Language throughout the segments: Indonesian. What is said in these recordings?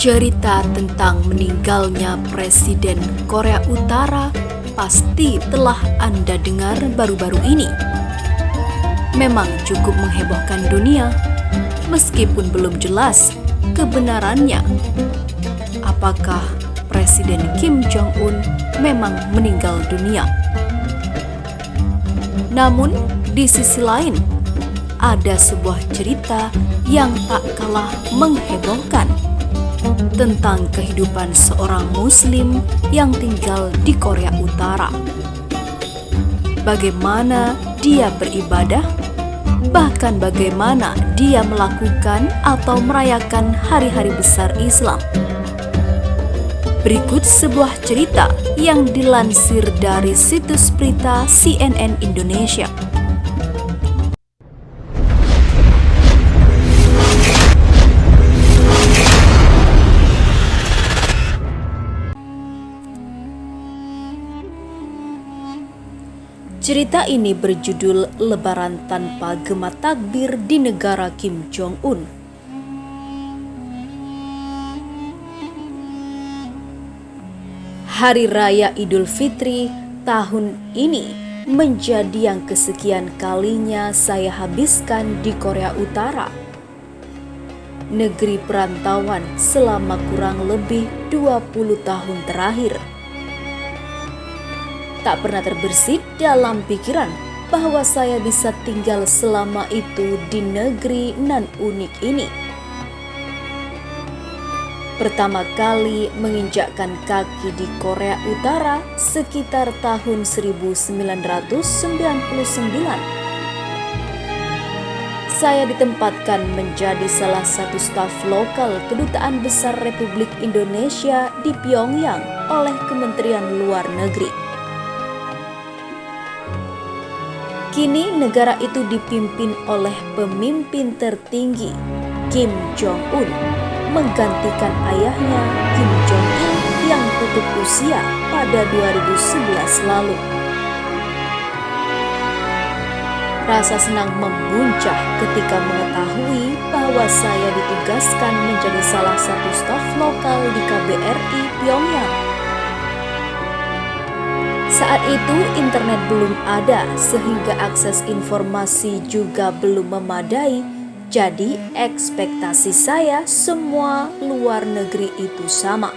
Cerita tentang meninggalnya Presiden Korea Utara pasti telah Anda dengar baru-baru ini. Memang cukup menghebohkan dunia, meskipun belum jelas kebenarannya. Apakah Presiden Kim Jong-un memang meninggal dunia? Namun, di sisi lain, ada sebuah cerita yang tak kalah menghebohkan tentang kehidupan seorang Muslim yang tinggal di Korea Utara. Bagaimana dia beribadah, bahkan bagaimana dia melakukan atau merayakan hari-hari besar Islam. Berikut sebuah cerita yang dilansir dari situs berita CNN Indonesia. Cerita ini berjudul Lebaran Tanpa Gema Takbir di Negara Kim Jong-un. Hari Raya Idul Fitri tahun ini menjadi yang kesekian kalinya saya habiskan di Korea Utara. Negeri perantauan selama kurang lebih 20 tahun terakhir. Tak pernah terbersit dalam pikiran bahwa saya bisa tinggal selama itu di negeri nan unik ini. Pertama kali menginjakkan kaki di Korea Utara sekitar tahun 1999. Saya ditempatkan menjadi salah satu staf lokal Kedutaan Besar Republik Indonesia di Pyongyang oleh Kementerian Luar Negeri. Kini negara itu dipimpin oleh pemimpin tertinggi Kim Jong-un, menggantikan ayahnya Kim Jong-il yang tutup usia pada 2011 lalu. Rasa senang membuncah ketika mengetahui bahwa saya ditugaskan menjadi salah satu staf lokal di KBRI Pyongyang. Saat itu internet belum ada sehingga akses informasi juga belum memadai, jadi ekspektasi saya semua luar negeri itu sama.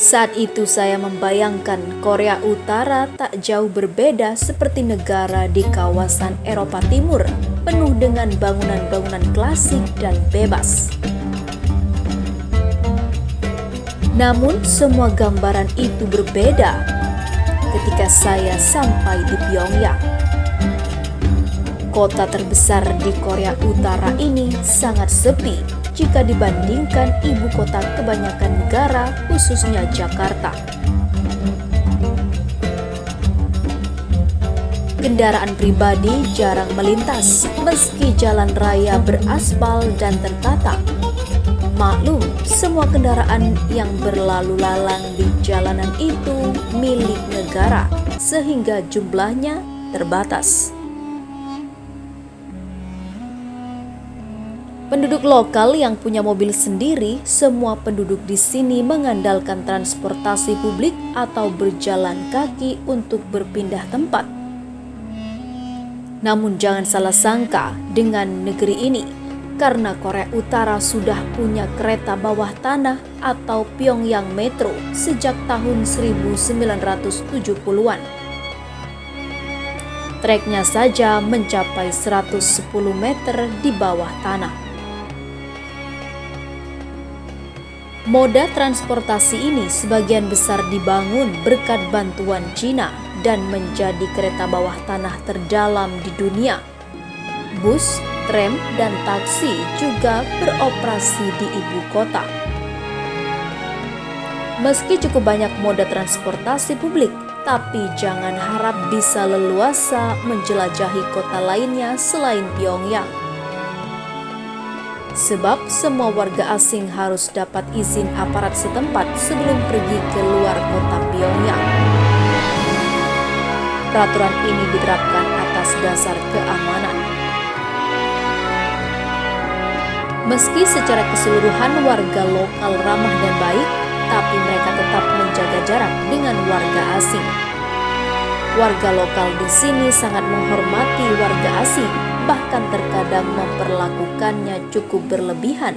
Saat itu saya membayangkan Korea Utara tak jauh berbeda seperti negara di kawasan Eropa Timur, penuh dengan bangunan-bangunan klasik dan bebas. Namun semua gambaran itu berbeda ketika saya sampai di Pyongyang. Kota terbesar di Korea Utara ini sangat sepi jika dibandingkan ibu kota kebanyakan negara, khususnya Jakarta. Kendaraan pribadi jarang melintas meski jalan raya beraspal dan tertata. Maklum, semua kendaraan yang berlalu lalang di jalanan itu milik negara, sehingga jumlahnya terbatas. Penduduk lokal yang punya mobil sendiri, semua penduduk di sini mengandalkan transportasi publik atau berjalan kaki untuk berpindah tempat. Namun jangan salah sangka dengan negeri ini, karena Korea Utara sudah punya kereta bawah tanah atau Pyongyang Metro sejak tahun 1970-an. Treknya saja mencapai 110 meter di bawah tanah. Moda transportasi ini sebagian besar dibangun berkat bantuan Cina dan menjadi kereta bawah tanah terdalam di dunia. Bus, tram, dan taksi juga beroperasi di ibu kota. Meski cukup banyak moda transportasi publik, tapi jangan harap bisa leluasa menjelajahi kota lainnya selain Pyongyang. Sebab semua warga asing harus dapat izin aparat setempat sebelum pergi ke luar kota Pyongyang. Peraturan ini diterapkan atas dasar keamanan. Meski secara keseluruhan warga lokal ramah dan baik, tapi mereka tetap menjaga jarak dengan warga asing. Warga lokal di sini sangat menghormati warga asing, bahkan terkadang memperlakukannya cukup berlebihan.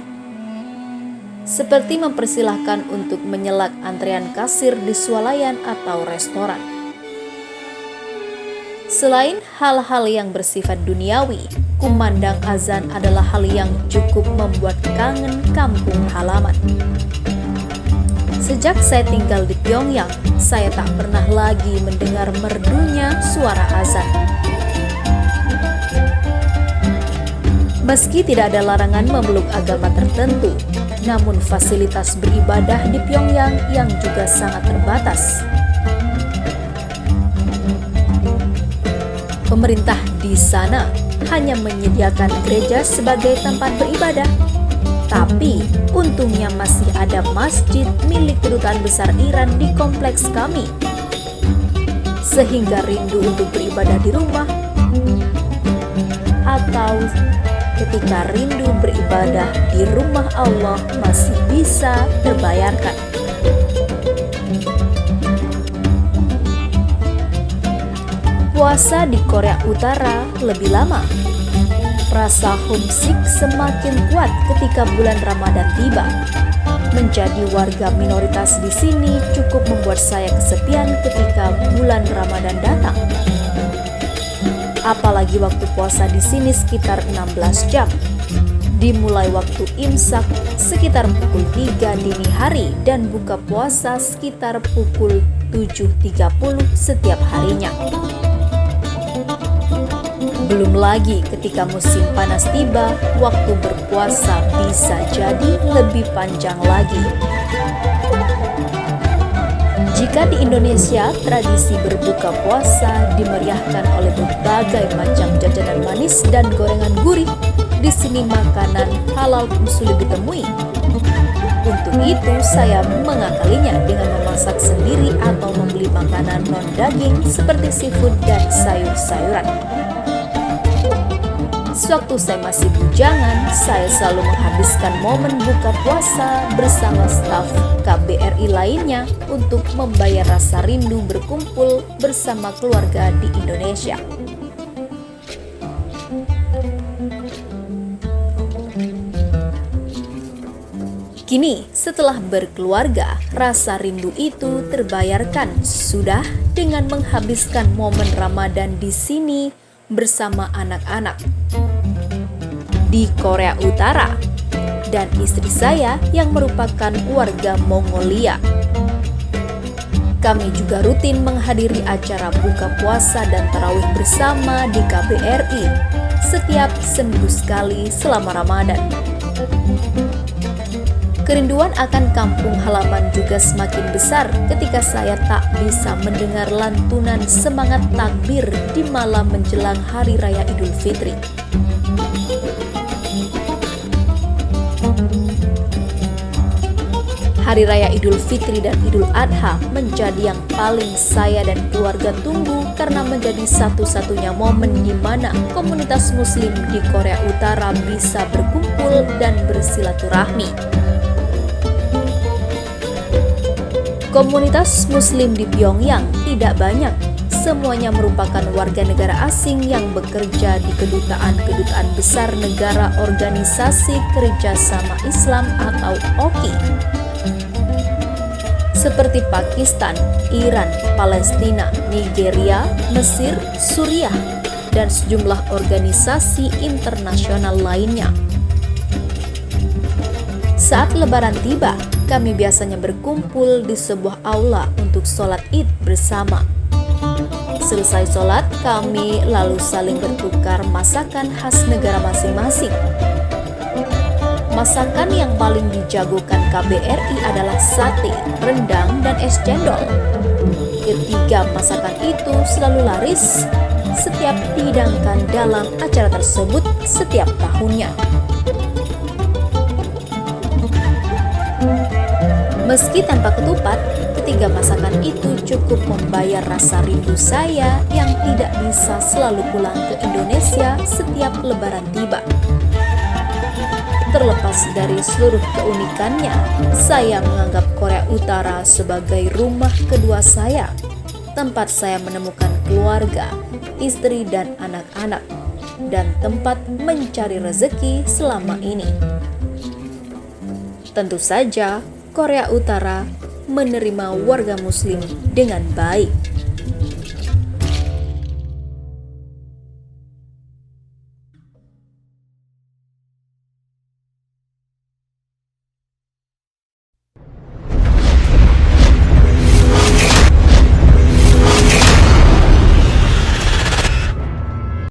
Seperti mempersilahkan untuk menyelak antrean kasir di swalayan atau restoran. Selain hal-hal yang bersifat duniawi, kumandang azan adalah hal yang cukup membuat kangen kampung halaman. Sejak saya tinggal di Pyongyang, saya tak pernah lagi mendengar merdunya suara azan. Meski tidak ada larangan memeluk agama tertentu, namun fasilitas beribadah di Pyongyang yang juga sangat terbatas. Pemerintah di sana hanya menyediakan gereja sebagai tempat beribadah. Tapi untungnya masih ada masjid milik kedutaan besar Iran di kompleks kami. Sehingga rindu untuk beribadah di rumah atau ketika rindu beribadah di rumah Allah masih bisa terbayarkan. Puasa di Korea Utara lebih lama. Rasa homesick semakin kuat ketika bulan Ramadan tiba. Menjadi warga minoritas di sini cukup membuat saya kesepian ketika bulan Ramadan datang. Apalagi waktu puasa di sini sekitar 16 jam. Dimulai waktu imsak sekitar pukul 3 dini hari dan buka puasa sekitar pukul 7.30 setiap harinya. Belum lagi ketika musim panas tiba, waktu berpuasa bisa jadi lebih panjang lagi. Jika di Indonesia, tradisi berbuka puasa dimeriahkan oleh berbagai macam jajanan manis dan gorengan gurih, di sini makanan halal pun sulit ditemui. Untuk itu, saya mengakalinya dengan memasak sendiri atau membeli makanan non-daging seperti seafood dan sayur-sayuran. Sewaktu saya masih bujangan, saya selalu menghabiskan momen buka puasa bersama staf KBRI lainnya untuk membayar rasa rindu berkumpul bersama keluarga di Indonesia. Kini, setelah berkeluarga, rasa rindu itu terbayarkan sudah dengan menghabiskan momen Ramadan di sini bersama anak-anak di Korea Utara dan istri saya yang merupakan warga Mongolia. Kami juga rutin menghadiri acara buka puasa dan tarawih bersama di KBRI setiap seminggu sekali selama Ramadan. Kerinduan akan kampung halaman juga semakin besar ketika saya tak bisa mendengar lantunan semangat takbir di malam menjelang Hari Raya Idul Fitri. Hari Raya Idul Fitri dan Idul Adha menjadi yang paling saya dan keluarga tunggu karena menjadi satu-satunya momen di mana komunitas Muslim di Korea Utara bisa berkumpul dan bersilaturahmi. Komunitas Muslim di Pyongyang tidak banyak. Semuanya merupakan warga negara asing yang bekerja di kedutaan-kedutaan besar negara Organisasi Kerjasama Islam atau OKI. Seperti Pakistan, Iran, Palestina, Nigeria, Mesir, Suriah, dan sejumlah organisasi internasional lainnya. Saat Lebaran tiba, kami biasanya berkumpul di sebuah aula untuk sholat Id bersama. Selesai sholat, kami lalu saling bertukar masakan khas negara masing-masing. Masakan yang paling dijagokan KBRI adalah sate, rendang, dan es cendol. Ketiga masakan itu selalu laris setiap dihidangkan dalam acara tersebut setiap tahunnya. Meski tanpa ketupat, ketiga masakan itu cukup membayar rasa rindu saya yang tidak bisa selalu pulang ke Indonesia setiap Lebaran tiba. Terlepas dari seluruh keunikannya, saya menganggap Korea Utara sebagai rumah kedua saya, tempat saya menemukan keluarga, istri dan anak-anak, dan tempat mencari rezeki selama ini. Tentu saja, Korea Utara menerima warga Muslim dengan baik.